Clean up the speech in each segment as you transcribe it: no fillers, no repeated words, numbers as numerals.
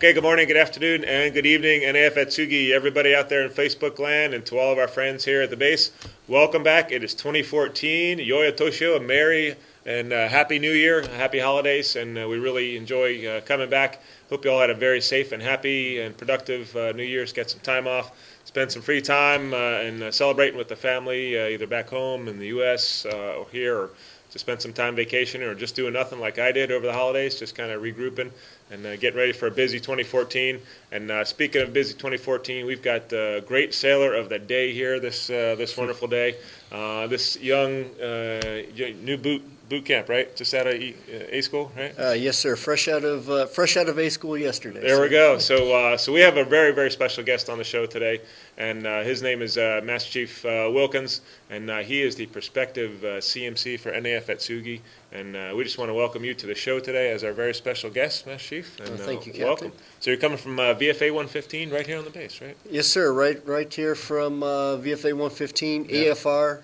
Okay, good morning, good afternoon, and good evening, NAF Atsugi, everybody out there in Facebook land, and to all of our friends here at the base. Welcome back. It is 2014. Yoya Toshio, a merry and happy New Year, happy holidays, and we really enjoy coming back. Hope you all had a very safe and happy and productive New Year's. Get some time off, spend some free time, and celebrating with the family, either back home in the U.S. Or here, or to spend some time vacationing, or just doing nothing like I did over the holidays, just kind of regrouping and getting ready for a busy 2014. And speaking of busy 2014, we've got a great sailor of the day here this wonderful day. This young new boot camp, right? Just out of A school, right? Yes, sir. Fresh out of A school yesterday. There we go. So we have a very, very special guest on the show today, and his name is Master Chief Wilkins, and he is the prospective CMC for NAF Atsugi. And we just want to welcome you to the show today as our very special guest, Master Chief. And, thank you, Captain. Welcome. So you're coming from VFA 115 right here on the base, right? Yes, sir. Right here from VFA 115, yeah. AFR.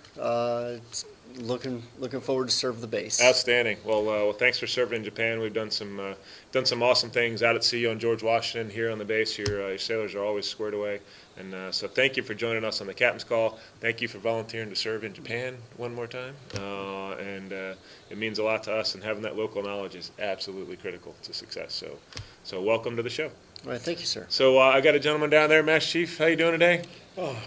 Looking forward to serve the base. Outstanding. Well, thanks for serving in Japan. We've done some awesome things out at sea on George Washington. Here on the base, your sailors are always squared away. And so thank you for joining us on the Captain's Call. Thank you for volunteering to serve in Japan one more time. And it means a lot to us, and having that local knowledge is absolutely critical to success. So welcome to the show. All right, thank you, sir. So I got a gentleman down there, Master Chief. How you doing today? Oh,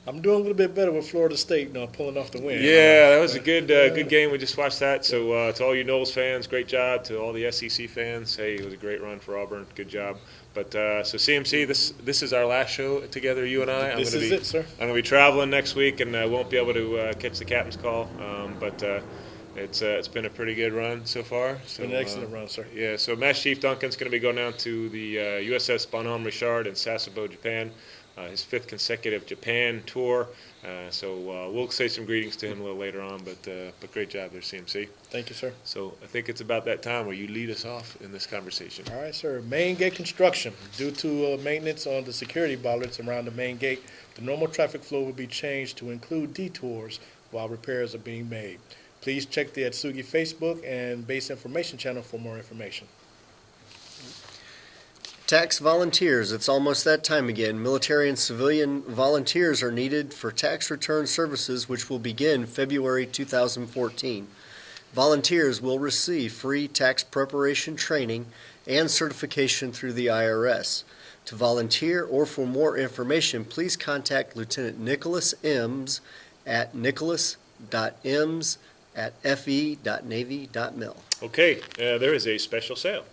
I'm doing a little bit better with Florida State, pulling off the win. Yeah, that was a good game. We just watched that. So to all you Knowles fans, great job. To all the SEC fans, hey, it was a great run for Auburn. Good job. But so CMC, this is our last show together, you and I. This is it, sir. I'm going to be traveling next week, and I won't be able to catch the Captain's Call. But it's been a pretty good run so far. It's been an excellent run, sir. Yeah, so Master Chief Duncan's going to be going down to the USS Bonhomme Richard in Sasebo, Japan. His 5th consecutive Japan tour. So we'll say some greetings to him a little later on, but great job there, CMC. Thank you, sir. So I think it's about that time where you lead us off in this conversation. All right, sir. Main gate construction. Due to maintenance on the security bollards around the main gate, the normal traffic flow will be changed to include detours while repairs are being made. Please check the Atsugi Facebook and base information channel for more information. Tax volunteers, it's almost that time again. Military and civilian volunteers are needed for tax return services, which will begin February 2014. Volunteers will receive free tax preparation training and certification through the IRS. To volunteer or for more information, please contact Lieutenant Nicholas Ems at nicholas.ems@fe.navy.mil. Okay, there is a special sale.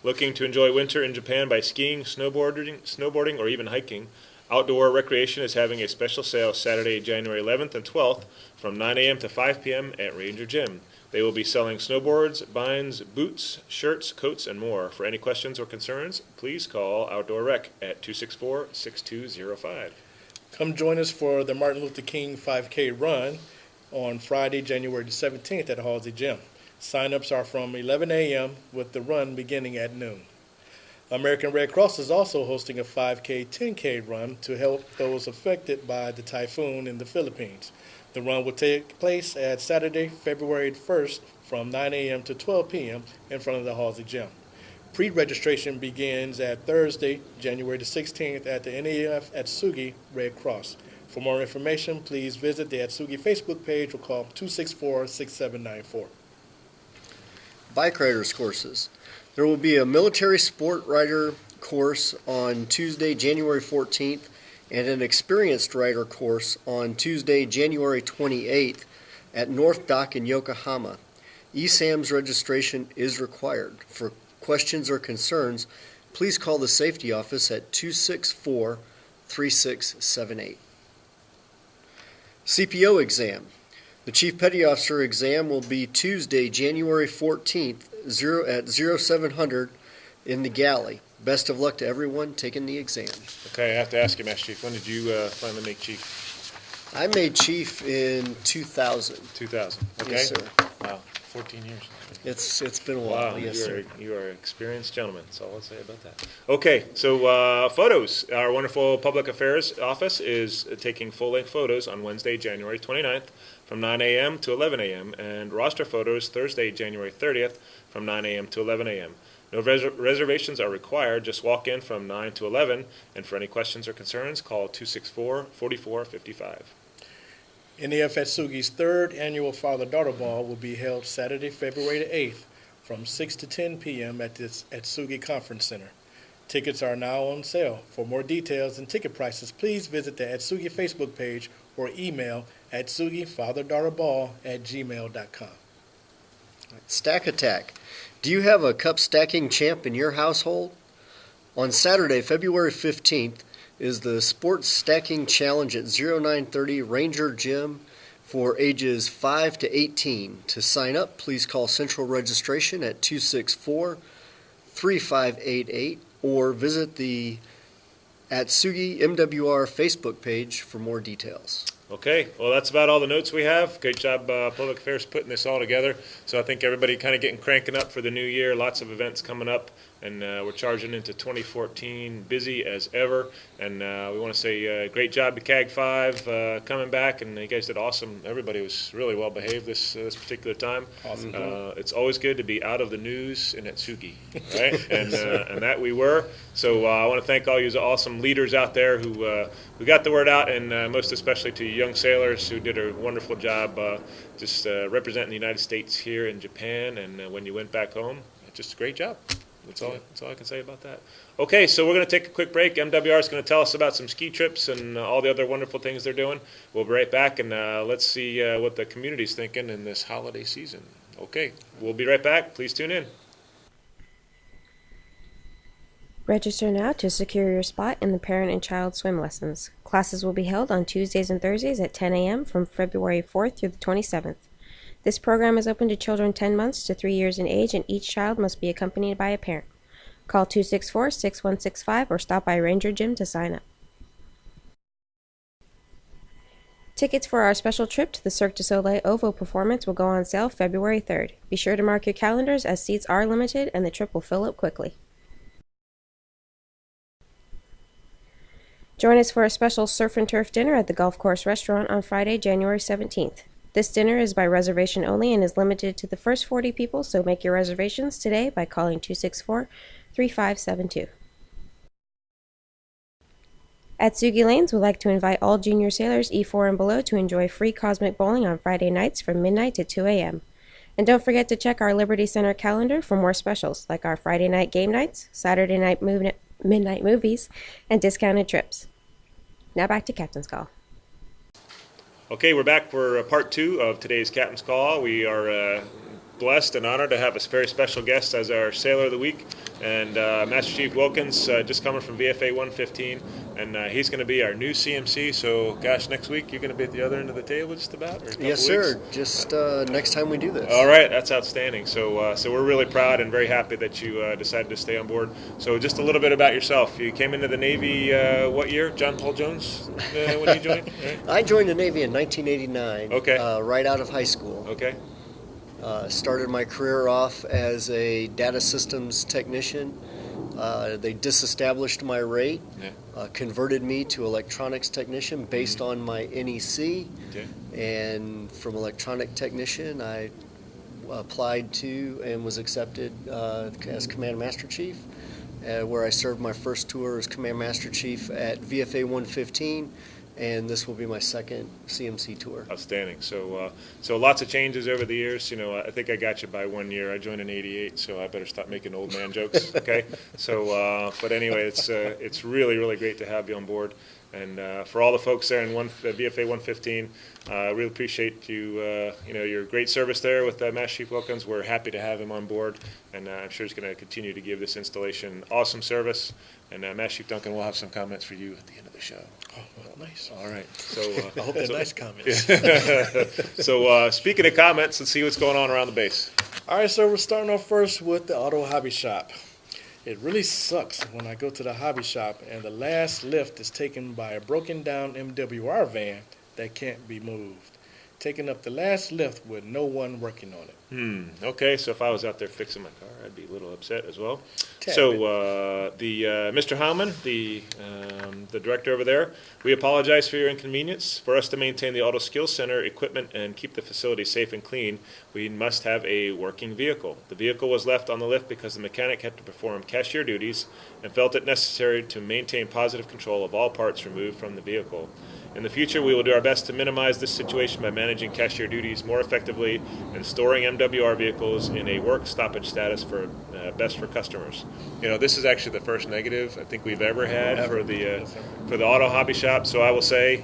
Looking to enjoy winter in Japan by skiing, snowboarding, or even hiking, Outdoor Recreation is having a special sale Saturday, January 11th and 12th from 9 a.m. to 5 p.m. at Ranger Gym. They will be selling snowboards, binds, boots, shirts, coats, and more. For any questions or concerns, please call Outdoor Rec at 264-6205. Come join us for the Martin Luther King 5K run on Friday, January 17th at Halsey Gym. Sign-ups are from 11 a.m. with the run beginning at noon. American Red Cross is also hosting a 5K, 10K run to help those affected by the typhoon in the Philippines. The run will take place at Saturday, February 1st from 9 a.m. to 12 p.m. in front of the Halsey Gym. Pre-registration begins at Thursday, January 16th at the NAF Atsugi Red Cross. For more information, please visit the Atsugi Facebook page or call 264-6794. Bike riders courses. There will be a military sport rider course on Tuesday, January 14th, and an experienced rider course on Tuesday, January 28th at North Dock in Yokohama. ESAM's registration is required. For questions or concerns, please call the safety office at 264-3678. CPO exam. The Chief Petty Officer exam will be Tuesday, January 14th at 0700 in the galley. Best of luck to everyone taking the exam. Okay, I have to ask you, Master Chief, when did you finally make Chief? I made Chief in 2000. 2000. Okay. Yes, sir. Wow, 14 years. It's been a while. Wow, yes, sir. You are an experienced gentleman. That's all I'll say about that. Okay, so photos. Our wonderful Public Affairs Office is taking full-length photos on Wednesday, January 29th from 9 a.m. to 11 a.m. and roster photos Thursday, January 30th from 9 a.m. to 11 a.m. No reservations are required. Just walk in from 9 to 11, and for any questions or concerns, call 264-4455. NEF Atsugi's third annual Father-Daughter Ball will be held Saturday, February the 8th from 6 to 10 p.m. at the Atsugi Conference Center. Tickets are now on sale. For more details and ticket prices, please visit the Atsugi Facebook page or email atsugifatherdaughterball@gmail.com. Stack Attack. Do you have a cup stacking champ in your household? On Saturday, February 15th, is the Sports Stacking Challenge at 0930 Ranger Gym for ages 5 to 18. To sign up, please call Central Registration at 264-3588 or visit the Atsugi MWR Facebook page for more details. Okay, well, that's about all the notes we have. Great job, Public Affairs, putting this all together. So I think everybody kind of getting cranking up for the new year. Lots of events coming up, and we're charging into 2014 busy as ever. And we want to say great job to CAG 5 coming back, and you guys did awesome. Everybody was really well behaved this particular time. Awesome. It's always good to be out of the news in Atsugi, right? and that we were. So I want to thank all you awesome leaders out there who got the word out, and most especially to young sailors who did a wonderful job just representing the United States here in Japan, and when you went back home, just a great job. That's all I can say about that. Okay, so we're going to take a quick break. MWR is going to tell us about some ski trips and all the other wonderful things they're doing. We'll be right back, and let's see what the community's thinking in this holiday season. Okay, we'll be right back. Please tune in. Register now to secure your spot in the parent and child swim lessons. Classes will be held on Tuesdays and Thursdays at 10 a.m. from February 4th through the 27th. This program is open to children 10 months to 3 years in age, and each child must be accompanied by a parent. Call 264-6165 or stop by Ranger Gym to sign up. Tickets for our special trip to the Cirque du Soleil OVO performance will go on sale February 3rd. Be sure to mark your calendars as seats are limited and the trip will fill up quickly. Join us for a special surf and turf dinner at the Golf Course Restaurant on Friday, January 17th. This dinner is by reservation only and is limited to the first 40 people, so make your reservations today by calling 264-3572. Atsugi Lanes would like to invite all junior sailors E4 and below to enjoy free cosmic bowling on Friday nights from midnight to 2 a.m. And don't forget to check our Liberty Center calendar for more specials, like our Friday night game nights, Saturday night midnight movies, and discounted trips. Now back to Captain's Call. Okay, we're back for part 2 of today's Captain's Call. We are blessed and honored to have a very special guest as our Sailor of the Week, and Master Chief Wilkins, just coming from VFA 115, and he's going to be our new CMC. So, gosh, next week you're going to be at the other end of the table just about? Or a couple Yes, sir. weeks? Just next time we do this. All right, that's outstanding. So we're really proud and very happy that you decided to stay on board. So just a little bit about yourself. You came into the Navy what year? John Paul Jones when you joined? Right? I joined the Navy in 1989. Okay. Right out of high school. Okay. Started my career off as a data systems technician. They disestablished my rate, converted me to electronics technician based on my NEC, and from electronic technician I applied to and was accepted as Command Master Chief, where I served my first tour as Command Master Chief at VFA 115, and this will be my second CMC tour. Outstanding. So lots of changes over the years. You know, I think I got you by 1 year. I joined in '88, so I better stop making old man jokes. Okay. So, but anyway, it's really, really great to have you on board. And for all the folks there in VFA 115, really appreciate you. Your great service there with Master Chief Wilkins. We're happy to have him on board, and I'm sure he's going to continue to give this installation awesome service. And Master Chief Duncan will have some comments for you at the end of the show. Oh, well, nice. All right. So I hope they're nice comments. So speaking of comments, let's see what's going on around the base. All right, so we're starting off first with the Auto Hobby Shop. It really sucks when I go to the hobby shop and the last lift is taken by a broken down MWR van that can't be moved. taking up the last lift with no one working on it. Okay, so if I was out there fixing my car, I'd be a little upset as well. Tad So, Mr. Howman, the director over there, we apologize for your inconvenience. For us to maintain the Auto Skills Center equipment and keep the facility safe and clean, we must have a working vehicle. The vehicle was left on the lift because the mechanic had to perform cashier duties and felt it necessary to maintain positive control of all parts removed from the vehicle. In the future, we will do our best to minimize this situation by managing cashier duties more effectively and storing MWR vehicles in a work stoppage status for best for customers. You know, this is actually the first negative I think we've ever had for the auto hobby shop. So I will say,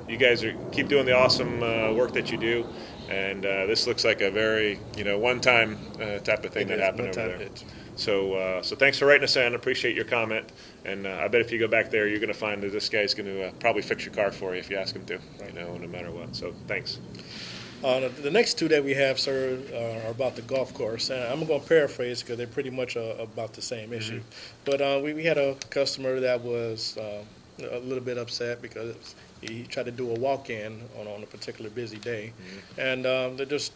you guys keep doing the awesome work that you do, and this looks like a very one-time type of thing that happened over there. So thanks for writing us in. I appreciate your comment. And I bet if you go back there, you're going to find that this guy's going to probably fix your car for you if you ask him to, no matter what. So thanks. The next two that we have, sir, are about the golf course. And I'm going to paraphrase because they're pretty much about the same issue. But we had a customer that was a little bit upset because he tried to do a walk-in on a particular busy day. And there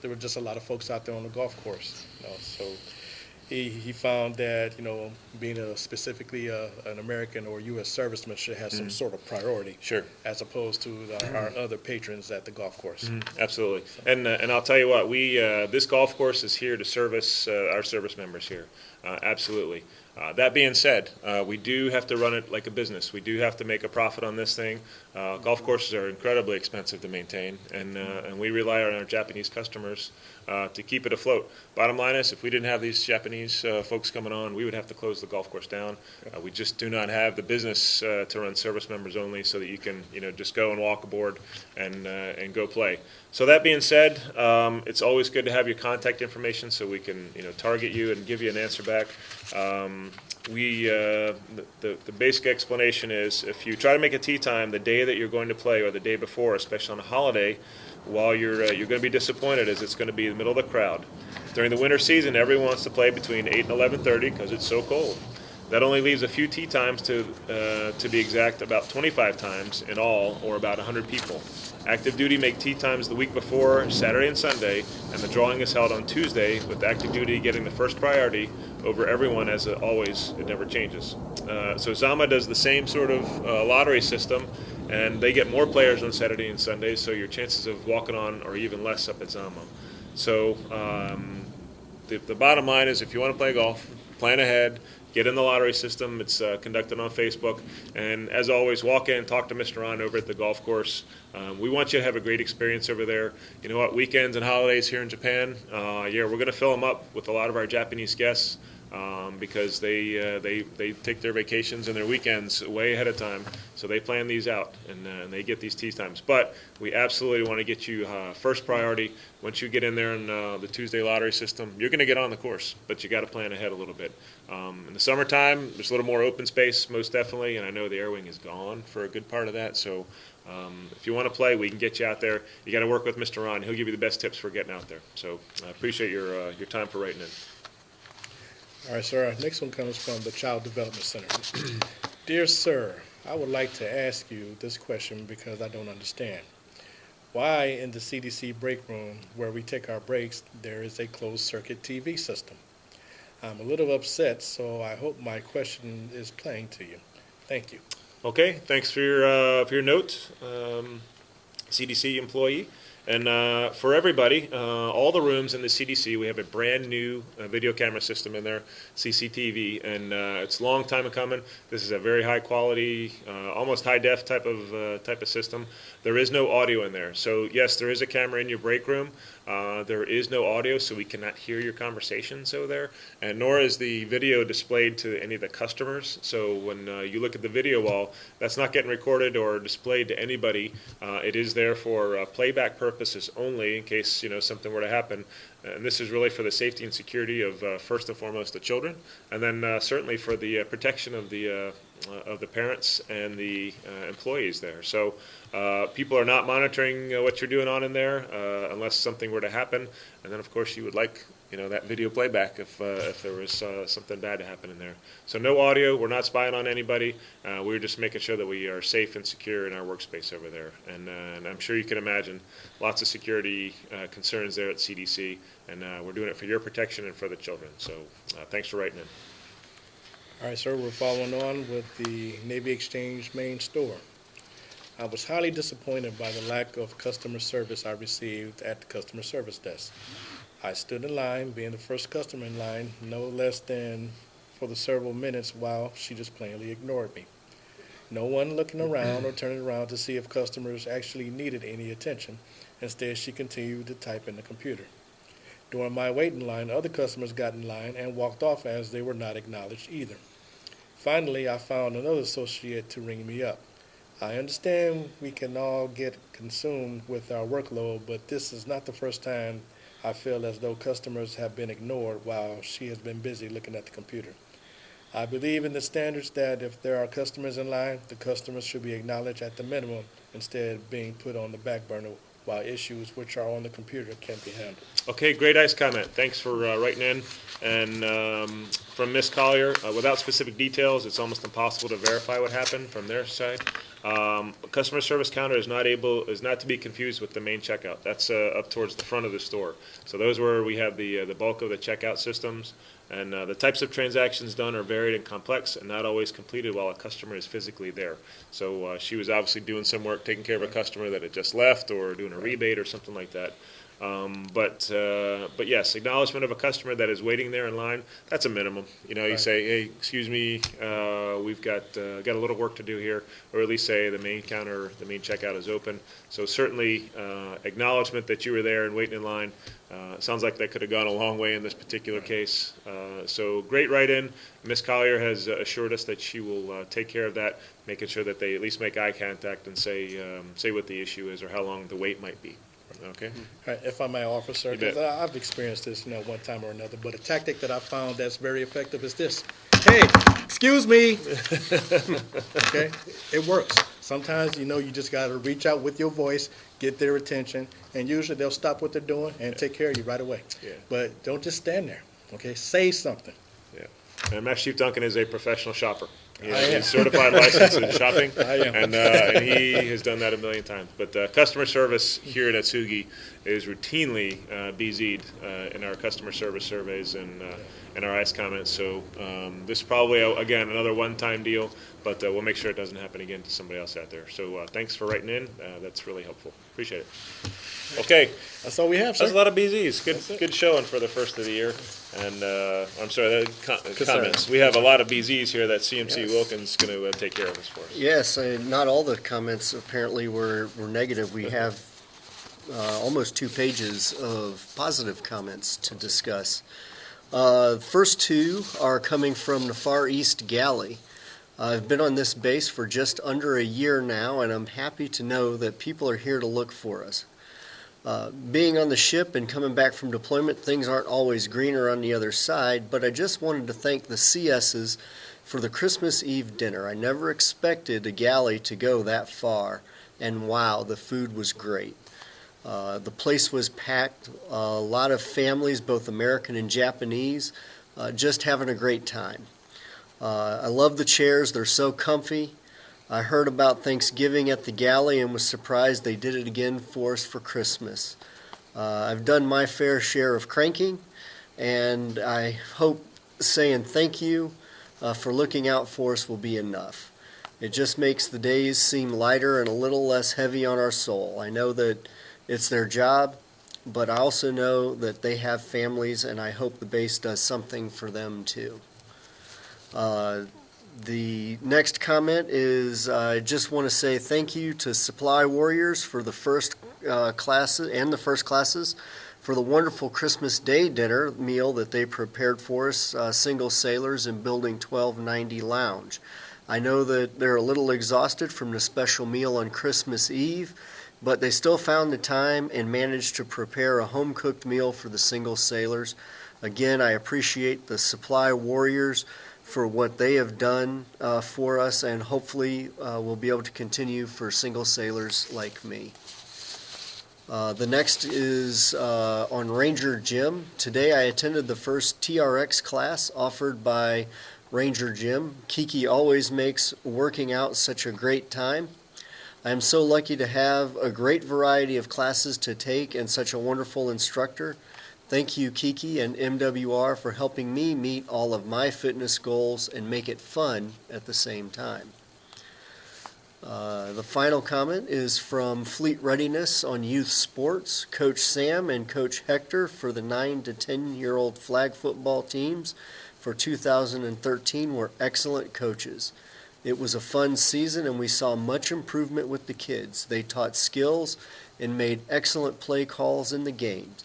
were just a lot of folks out there on the golf course. So he found that, being specifically an American or U.S. serviceman should have some sort of priority. Sure. As opposed to our other patrons at the golf course. Absolutely. And I'll tell you what, this golf course is here to service our service members here. Absolutely. That being said, we do have to run it like a business. We do have to make a profit on this thing. Golf courses are incredibly expensive to maintain, and we rely on our Japanese customers to keep it afloat. Bottom line is, if we didn't have these Japanese folks coming on, we would have to close the golf course down. We just do not have the business to run service members only, so that you can just go and walk aboard and go play. So that being said, it's always good to have your contact information so we can target you and give you an answer back. The basic explanation is, if you try to make a tee time the day that you're going to play or the day before, especially on a holiday, while you're going to be disappointed, as it's going to be in the middle of the crowd. During the winter season, everyone wants to play between 8 and 11:30 because it's so cold. That only leaves a few tee times to be exact, about 25 times in all, or about 100 people. Active duty make tee times the week before, Saturday and Sunday, and the drawing is held on Tuesday, with active duty getting the first priority over everyone, as always. It never changes. So Zama does the same sort of lottery system, and they get more players on Saturday and Sunday, so your chances of walking on are even less up at Zama. So the bottom line is, if you want to play golf, plan ahead. Get in the lottery system. It's conducted on Facebook. And as always, walk in, talk to Mr. Ron over at the golf course. We want you to have a great experience over there. You know what? Weekends and holidays here in Japan, we're going to fill them up with a lot of our Japanese guests because they take their vacations and their weekends way ahead of time. So they plan these out and they get these tee times. But we absolutely want to get you first priority. Once you get in there in the Tuesday lottery system, you're going to get on the course, but you got to plan ahead a little bit. In the summertime, there's a little more open space, most definitely, and I know the air wing is gone for a good part of that. So if you want to play, we can get you out there. You got to work with Mr. Ron. He'll give you the best tips for getting out there. So I appreciate your time for writing in. All right, sir. Our next one comes from the Child Development Center. Dear sir, I would like to ask you this question because I don't understand. Why in the CDC break room where we take our breaks, there is a closed circuit TV system? I'm a little upset, so I hope my question is plain to you. Thank you. Okay, thanks for your note, CDC employee. And for everybody, all the rooms in the CDC, we have a brand new video camera system in there, CCTV, and it's a long time coming. This is a very high quality, almost high def type of system. There is no audio in there. So yes, there is a camera in your break room. There is no audio, so we cannot hear your conversations over there, and nor is the video displayed to any of the customers. So when you look at the video wall, that's not getting recorded or displayed to anybody. It is there for playback purposes only, in case something were to happen. And this is really for the safety and security of first and foremost the children, and then certainly for the protection of the parents and the employees there. So people are not monitoring what you're doing on in there unless something were to happen. And then, of course, you would like that video playback if there was something bad to happen in there. So no audio. We're not spying on anybody. We're just making sure that we are safe and secure in our workspace over there. And I'm sure you can imagine lots of security concerns there at CDC. And we're doing it for your protection and for the children. So thanks for writing in. All right, sir, we're following on with the Navy Exchange main store. I was highly disappointed by the lack of customer service I received at the customer service desk. I stood in line, being the first customer in line, no less than for the several minutes while she just plainly ignored me. No one looking around or turning around to see if customers actually needed any attention. Instead, she continued to type in the computer. During my waiting line, other customers got in line and walked off as they were not acknowledged either. Finally, I found another associate to ring me up. I understand we can all get consumed with our workload, but this is not the first time I feel as though customers have been ignored while she has been busy looking at the computer. I believe in the standards that if there are customers in line, the customers should be acknowledged at the minimum instead of being put on the back burner while issues which are on the computer can be handled. Okay, great ice comment. Thanks for writing in. And from Ms. Collier, without specific details, it's almost impossible to verify what happened from their side. Customer service counter is not to be confused with the main checkout. That's up towards the front of the store. So those where we have the bulk of the checkout systems. And the types of transactions done are varied and complex and not always completed while a customer is physically there. So she was obviously doing some work, taking care of a customer that had just left or doing a rebate or something like that. But yes, acknowledgement of a customer that is waiting there in line, that's a minimum. You say, hey, excuse me, we've got a little work to do here, or at least say the main counter, the main checkout is open. So certainly acknowledgement that you were there and waiting in line. Sounds like that could have gone a long way in this particular case. So great write-in. Ms. Collier has assured us that she will take care of that, making sure that they at least make eye contact and say what the issue is or how long the wait might be. Okay. All right, if I may offer, sir, because I've experienced this, one time or another, but a tactic that I found that's very effective is this. Hey, excuse me. Okay, it works. Sometimes, you just got to reach out with your voice, get their attention, and usually they'll stop what they're doing and take care of you right away. Yeah. But don't just stand there, okay? Say something. Yeah. And Master Chief Duncan is a professional shopper. He's certified licensed in shopping, and he has done that a million times. But customer service here at Atsugi is routinely BZ'd in our customer service surveys and our ICE comments. So this is probably, again, another one-time deal, but we'll make sure it doesn't happen again to somebody else out there. So thanks for writing in. That's really helpful. Appreciate it. Okay. That's all we have, sir. That's a lot of BZs. Good showing for the first of the year. And I'm sorry, comments. We have a lot of BZs here that CMC Wilkins is going to take care of us for us. Yes, not all the comments apparently were negative. We have almost 2 pages of positive comments to discuss. First 2 are coming from the Far East Galley. I've been on this base for just under a year now, and I'm happy to know that people are here to look for us. Being on the ship and coming back from deployment, things aren't always greener on the other side, but I just wanted to thank the CSs for the Christmas Eve dinner. I never expected a galley to go that far, and wow, the food was great. The place was packed, a lot of families, both American and Japanese, just having a great time. I love the chairs, they're so comfy. I heard about Thanksgiving at the galley and was surprised they did it again for us for Christmas. I've done my fair share of cranking, and I hope saying thank you for looking out for us will be enough. It just makes the days seem lighter and a little less heavy on our soul. I know that it's their job, but I also know that they have families, and I hope the base does something for them too. The next comment is I just want to say thank you to Supply Warriors for the first classes for the wonderful Christmas Day dinner meal that they prepared for us, single sailors in Building 1290 Lounge. I know that they're a little exhausted from the special meal on Christmas Eve, but they still found the time and managed to prepare a home-cooked meal for the single sailors. Again, I appreciate the Supply Warriors for what they have done for us, and hopefully we'll be able to continue for single sailors like me. The next is on Ranger Gym. Today I attended the first TRX class offered by Ranger Gym. Kiki always makes working out such a great time. I am so lucky to have a great variety of classes to take and such a wonderful instructor. Thank you, Kiki and MWR, for helping me meet all of my fitness goals and make it fun at the same time. The final comment is from Fleet Readiness on youth sports. Coach Sam and Coach Hector for the 9 to 10-year-old flag football teams for 2013 were excellent coaches. It was a fun season, and we saw much improvement with the kids. They taught skills and made excellent play calls in the games.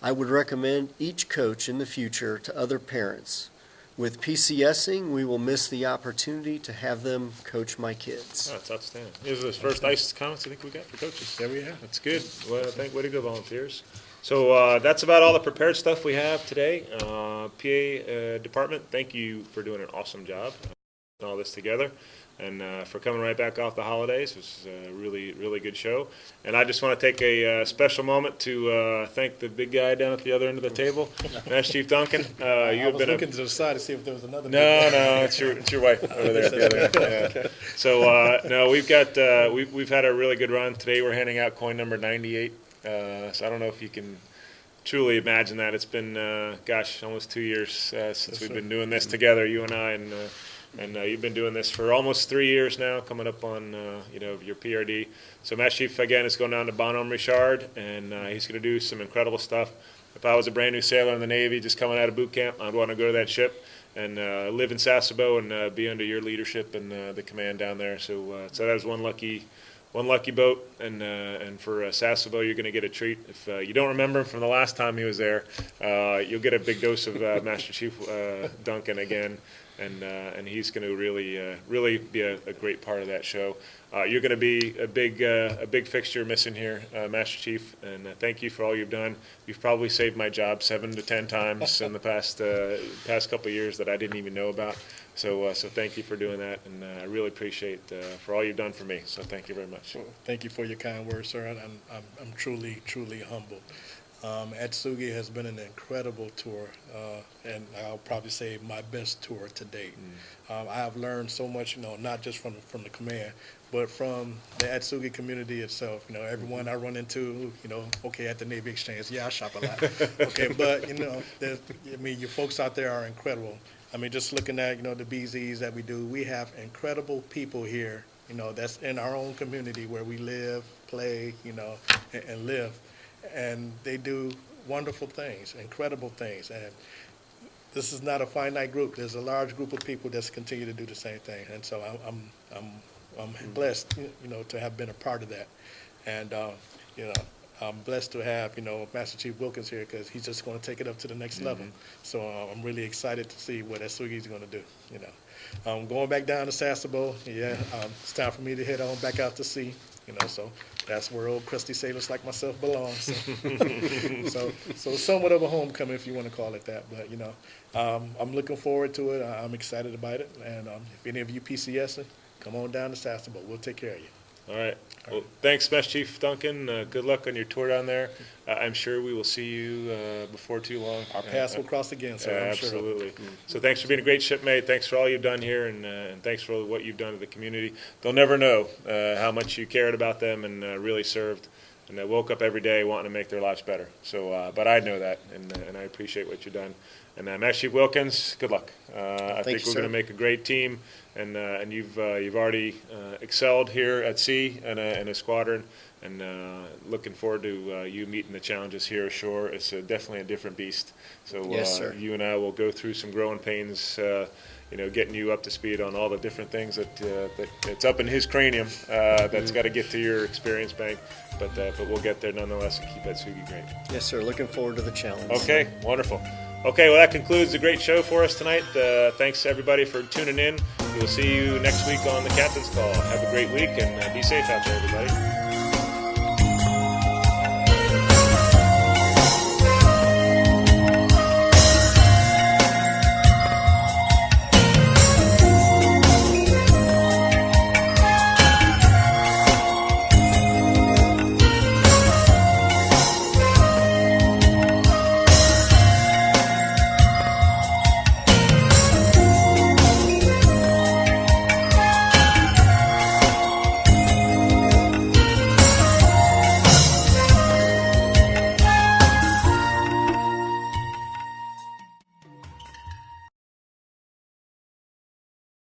I would recommend each coach in the future to other parents. With PCSing, we will miss the opportunity to have them coach my kids. Oh, that's outstanding. These are the first ICE comments I think we got for coaches. There we have. That's good. Well, way to go, volunteers. So that's about all the prepared stuff we have today. PA department, thank you for doing an awesome job all this together, and for coming right back off the holidays. This is a really, really good show. And I just want to take a special moment to thank the big guy down at the other end of the table, Master Chief Duncan. You have been looking to the side to see if there was another. No, it's your wife over there at the other end. Yeah. Okay. So no, we've got we've had a really good run today. We're handing out coin number 98. So I don't know if you can truly imagine that. It's been almost 2 years since we've been doing this together, you and I, and you've been doing this for almost 3 years now, coming up on your PRD. So Master Chief again is going down to Bonhomme Richard, and he's going to do some incredible stuff. If I was a brand new sailor in the Navy, just coming out of boot camp, I'd want to go to that ship and live in Sasebo and be under your leadership and the command down there. So that was one lucky boat, and for Sasebo, you're going to get a treat. If you don't remember him from the last time he was there, you'll get a big dose of Master Chief Duncan again. And he's going to really be a great part of that show. You're going to be a big fixture missing here, Master Chief, and thank you for all you've done. You've probably saved my job 7 to 10 times in the past couple of years that I didn't even know about. So thank you for doing that, and I really appreciate for all you've done for me. So thank you very much. Well, thank you for your kind words, sir. I'm truly humbled. Atsugi has been an incredible tour, and I'll probably say my best tour to date. I have learned so much, not just from the command, but from the Atsugi community itself. Everyone I run into, at the Navy Exchange, I shop a lot. Okay, but your folks out there are incredible. Just looking at the BZs that we do, we have incredible people here. That's in our own community where we live, play, and live. And they do wonderful things, incredible things. And this is not a finite group. There's a large group of people that continue to do the same thing. And so I'm blessed, to have been a part of that. And I'm blessed to have Master Chief Wilkins here, because he's just going to take it up to the next level. So I'm really excited to see what Atsugi is going to do. Going back down to Sasebo, it's time for me to head on back out to sea. So that's where old crusty sailors like myself belong. So somewhat of a homecoming, if you want to call it that. But I'm looking forward to it. I'm excited about it. And if any of you PCS, come on down to Sasebo. We'll take care of you. All right. Well, thanks, Master Chief Duncan. Good luck on your tour down there. I'm sure we will see you before too long. Our paths will cross again, sir. I'm absolutely. Sure. So thanks for being a great shipmate. Thanks for all you've done here, and thanks for what you've done to the community. They'll never know how much you cared about them and really served. And I woke up every day wanting to make their lives better. So, but I know that, and I appreciate what you've done. And Master Chief Wilkins, good luck. I think we're going to make a great team, and you've already excelled here at sea and a squadron, and looking forward to you meeting the challenges here ashore. It's definitely a different beast. So yes, sir. You and I will go through some growing pains. Getting you up to speed on all the different things that's up in his cranium that's got to get to your experience bank. But we'll get there nonetheless and keep Atsugi great. Yes, sir. Looking forward to the challenge. Okay, wonderful. Okay, well, that concludes the great show for us tonight. Thanks, everybody, for tuning in. We'll see you next week on the Captain's Call. Have a great week, and be safe out there, everybody.